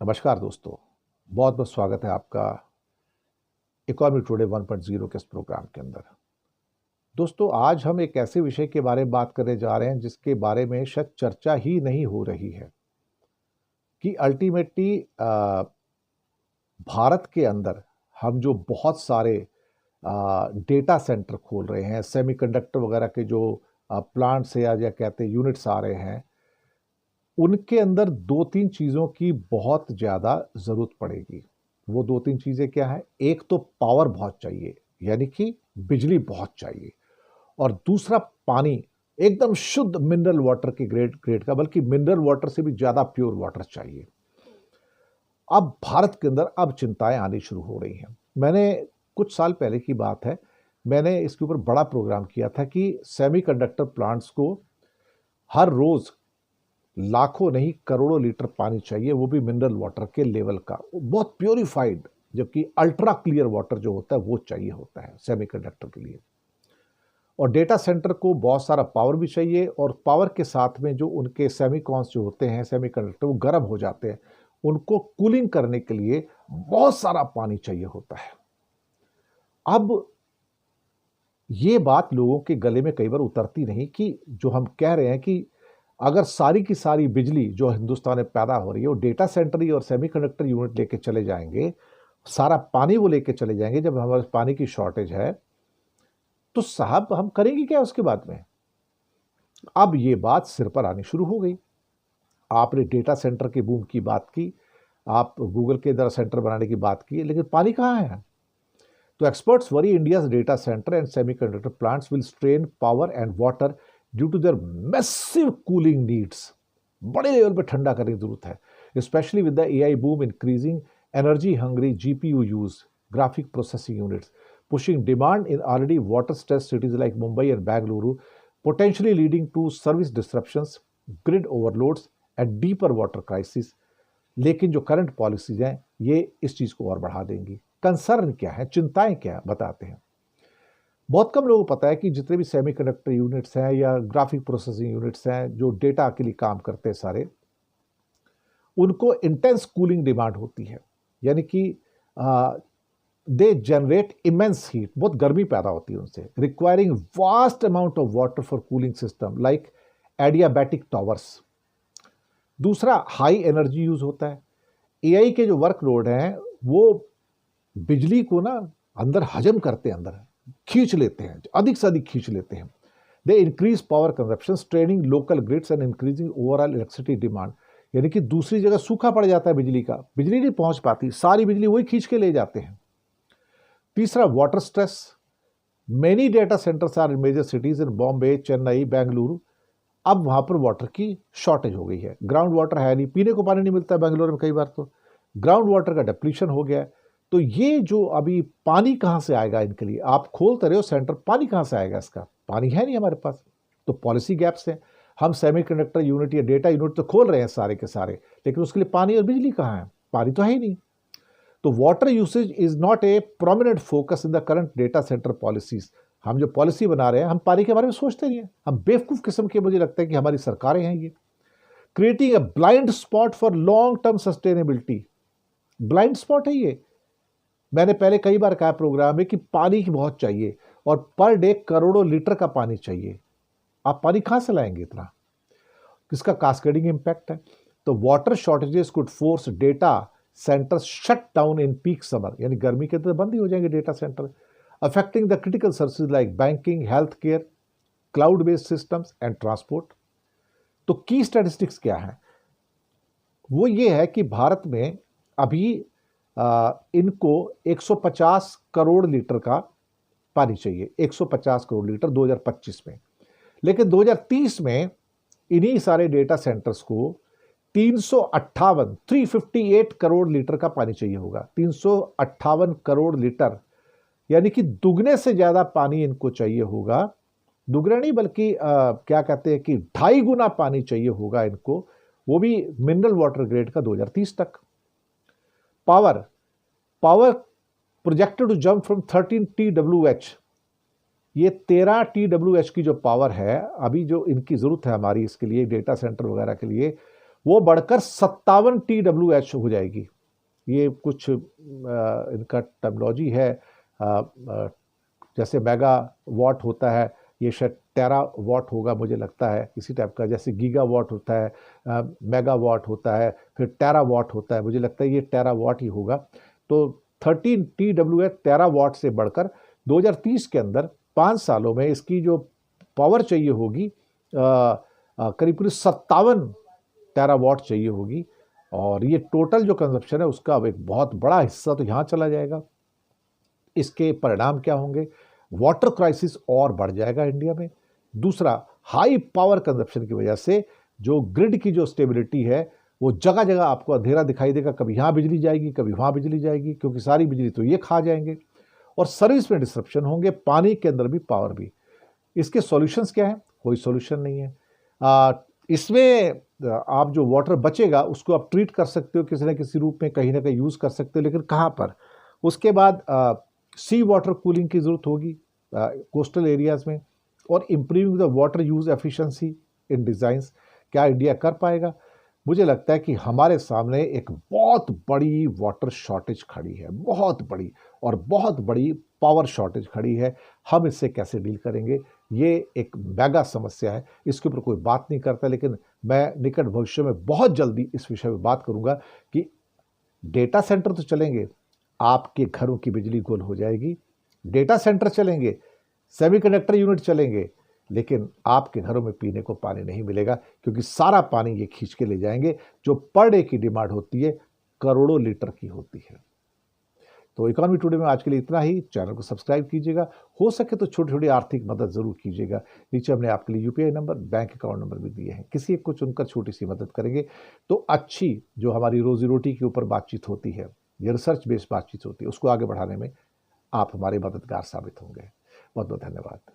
नमस्कार दोस्तों, बहुत बहुत स्वागत है आपका इकोनॉमी टुडे 1.0 के इस प्रोग्राम के अंदर। दोस्तों, आज हम एक ऐसे विषय के बारे में बात करने जा रहे हैं जिसके बारे में शायद चर्चा ही नहीं हो रही है कि अल्टीमेटली भारत के अंदर हम जो बहुत सारे डेटा सेंटर खोल रहे हैं, सेमीकंडक्टर वगैरह के जो प्लांट्स या कहते हैं यूनिट्स आ रहे हैं, उनके अंदर दो तीन चीज़ों की बहुत ज़्यादा ज़रूरत पड़ेगी। वो दो तीन चीज़ें क्या हैं? एक तो पावर बहुत चाहिए, यानी कि बिजली बहुत चाहिए, और दूसरा पानी, एकदम शुद्ध मिनरल वाटर के ग्रेड ग्रेड का, बल्कि मिनरल वाटर से भी ज़्यादा प्योर वाटर चाहिए। अब भारत के अंदर अब चिंताएं आनी शुरू हो रही हैं। मैंने कुछ साल पहले की बात है, मैंने इसके ऊपर बड़ा प्रोग्राम किया था कि सेमीकंडक्टर प्लांट्स को हर रोज़ लाखों नहीं करोड़ों लीटर पानी चाहिए, वो भी मिनरल वाटर के लेवल का, बहुत प्योरीफाइड, जबकि अल्ट्रा क्लियर वाटर जो होता है वो चाहिए होता है सेमीकंडक्टर के लिए। और डेटा सेंटर को बहुत सारा पावर भी चाहिए, और पावर के साथ में जो उनके सेमीकॉन्स जो होते हैं, सेमीकंडक्टर, वो गर्म हो जाते हैं, उनको कूलिंग करने के लिए बहुत सारा पानी चाहिए होता है। अब ये बात लोगों के गले में कई बार उतरती नहीं कि जो हम कह रहे हैं कि अगर सारी की सारी बिजली जो हिंदुस्तान में पैदा हो रही है वो डेटा सेंटर ही और सेमीकंडक्टर यूनिट लेके चले जाएंगे, सारा पानी वो लेके चले जाएंगे, जब हमारे पानी की शॉर्टेज है, तो साहब हम करेंगे क्या उसके बाद में? अब ये बात सिर पर आनी शुरू हो गई। आपने डेटा सेंटर के बूम की बात की, आप गूगल के द्वारा सेंटर बनाने की बात की, लेकिन पानी कहाँ है? तो experts worry India's data center and semiconductor plants will strain power and water due to their massive cooling needs. बड़े लेवल पे ठंडा करने की जरूरत है, especially with the AI boom increasing energy hungry GPU use, graphic processing units, pushing demand in already water stressed cities like Mumbai and Bangalore, potentially leading to service disruptions, grid overloads and deeper water crisis. लेकिन जो current policies हैं ये इस चीज को और बढ़ा देंगी। कंसर्न क्या है, चिंताएं क्या है, बताते हैं। बहुत कम लोगों को पता है कि जितने भी सेमीकंडक्टर यूनिट्स हैं या ग्राफिक प्रोसेसिंग यूनिट्स हैं जो डेटा के लिए काम करते हैं सारे, उनको इंटेंस कूलिंग डिमांड होती है, यानी कि दे जनरेट इमेंस हीट, बहुत गर्मी पैदा होती है उनसे, requiring vast amount of water for cooling system like adiabatic towers. दूसरा, हाई एनर्जी यूज होता है। एआई के जो वर्कलोड हैं वो बिजली को ना अंदर हजम करते हैं, अंदर खींच लेते हैं, अधिक से अधिक खींच लेते हैं। They increase power consumption, straining local grids and increasing overall electricity demand. यानी कि दूसरी जगह सूखा पड़ जाता है बिजली का, बिजली नहीं पहुंच पाती, सारी बिजली वही खींच के ले जाते हैं। तीसरा, water stress. Many data centres are in major cities in Bombay, Chennai, Bengaluru. अब वहां पर वाटर की शॉर्टेज हो गई है, ग्राउंड वाटर है नहीं, पीने को पानी नहीं मिलता बेंगलोर में, कई बार तो ग्राउंड वाटर का डिप्लीशन हो गया है। तो ये जो अभी पानी कहाँ से आएगा इनके लिए? आप खोलते रहे हो सेंटर, पानी कहाँ से आएगा? इसका पानी है नहीं हमारे पास। तो पॉलिसी गैप्स हैं। हम सेमीकंडक्टर यूनिट या डेटा यूनिट तो खोल रहे हैं सारे के सारे, लेकिन उसके लिए पानी और बिजली कहाँ है? पानी तो है ही नहीं। तो water usage is not a prominent focus in the current data centre policies. हम जो पॉलिसी बना रहे हैं, हम पानी के बारे में सोचते नहीं है, हम बेवकूफ किस्म के, मुझे लगता है कि हमारी सरकारें हैं ये, creating a blind spot for long term sustainability. Blind spot है ये। मैंने पहले कई बार कहा प्रोग्राम में कि पानी की बहुत चाहिए, और पर डे करोड़ों लीटर का पानी चाहिए। आप पानी कहां से लाएंगे इतना? किसका कास्केडिंग इंपैक्ट है। तो water shortages could force data centre shut down in peak summer, यानी गर्मी के अंदर बंद ही हो जाएंगे data centre, affecting the critical services like banking, health care, cloud based systems and transport. तो की स्टैटिस्टिक्स क्या है? वो ये है कि भारत में अभी इनको 150 करोड़ लीटर का पानी चाहिए, 150 करोड़ लीटर 2025 में। लेकिन 2030 में इन्हीं सारे डेटा सेंटर्स को 358 करोड़ लीटर का पानी चाहिए होगा। 358 करोड़ लीटर, यानी कि दुगने से ज्यादा पानी इनको चाहिए होगा। दुगना नहीं, बल्कि क्या कहते हैं कि 2.5 गुना पानी चाहिए होगा इनको, वो भी मिनरल वाटर ग्रेड का 2030 तक। Power projected to jump from 13 TWH, ये 13 TWH की जो पावर है अभी जो इनकी जरूरत है हमारी इसके लिए, डेटा सेंटर वगैरह के लिए, वो बढ़कर 57 TWH हो जाएगी। ये कुछ इनका टर्मिनोलॉजी है, जैसे मेगा वाट होता है, ये शायद टेरा वाट होगा मुझे लगता है, इसी टाइप का। जैसे गीगा वाट होता है, मेगा वाट होता है, फिर टेरा वाट होता है, मुझे लगता है ये टेरा वाट ही होगा। तो 13 TWH टेरा वाट से बढ़कर 2030 के अंदर 5 सालों में इसकी जो पावर चाहिए होगी करीब करीब 57 टेरावाट चाहिए होगी। और ये टोटल जो कंजप्शन है उसका अब एक बहुत बड़ा हिस्सा तो यहाँ चला जाएगा। इसके परिणाम क्या होंगे? वाटर क्राइसिस और बढ़ जाएगा इंडिया में। दूसरा, हाई पावर कंजप्शन की वजह से जो ग्रिड की जो स्टेबिलिटी है वो जगह जगह आपको अंधेरा दिखाई देगा, कभी यहाँ बिजली जाएगी कभी वहाँ बिजली जाएगी, क्योंकि सारी बिजली तो ये खा जाएंगे। और सर्विस में डिस्रप्शन होंगे, पानी के अंदर भी, पावर भी। इसके सॉल्यूशंस क्या हैं? कोई सॉल्यूशन नहीं है। इसमें आप जो वाटर बचेगा उसको आप ट्रीट कर सकते हो किसी न किसी रूप में, कहीं ना कहीं यूज़ कर सकते हो, लेकिन कहाँ पर? उसके बाद सी वाटर कूलिंग की ज़रूरत होगी कोस्टल एरियाज़ में, और improving the water use efficiency in designs. क्या इंडिया कर पाएगा? मुझे लगता है कि हमारे सामने एक बहुत बड़ी वाटर शॉर्टेज खड़ी है, बहुत बड़ी, और बहुत बड़ी पावर शॉर्टेज खड़ी है। हम इससे कैसे डील करेंगे? ये एक मेगा समस्या है, इसके ऊपर कोई बात नहीं करता, लेकिन मैं निकट भविष्य में बहुत जल्दी इस विषय में बात करूंगा कि डेटा सेंटर तो चलेंगे, आपके घरों की बिजली गुल हो जाएगी। डेटा सेंटर चलेंगे, सेमीकंडक्टर यूनिट चलेंगे, लेकिन आपके घरों में पीने को पानी नहीं मिलेगा, क्योंकि सारा पानी ये खींच के ले जाएंगे। जो पर डे की डिमांड होती है करोड़ों लीटर की होती है। तो इकोनॉमी टुडे में आज के लिए इतना ही। चैनल को सब्सक्राइब कीजिएगा, हो सके तो छोटी छोटी आर्थिक मदद जरूर कीजिएगा। नीचे हमने आपके लिए UPI number, bank account number भी दिए हैं, किसी एक को चुनकर छोटी सी मदद करेंगे तो अच्छी जो हमारी रोजी रोटी के ऊपर बातचीत होती है, ये रिसर्च बेस्ड बातचीत होती है, उसको आगे बढ़ाने में आप हमारे मददगार साबित होंगे। बहुत बहुत धन्यवाद।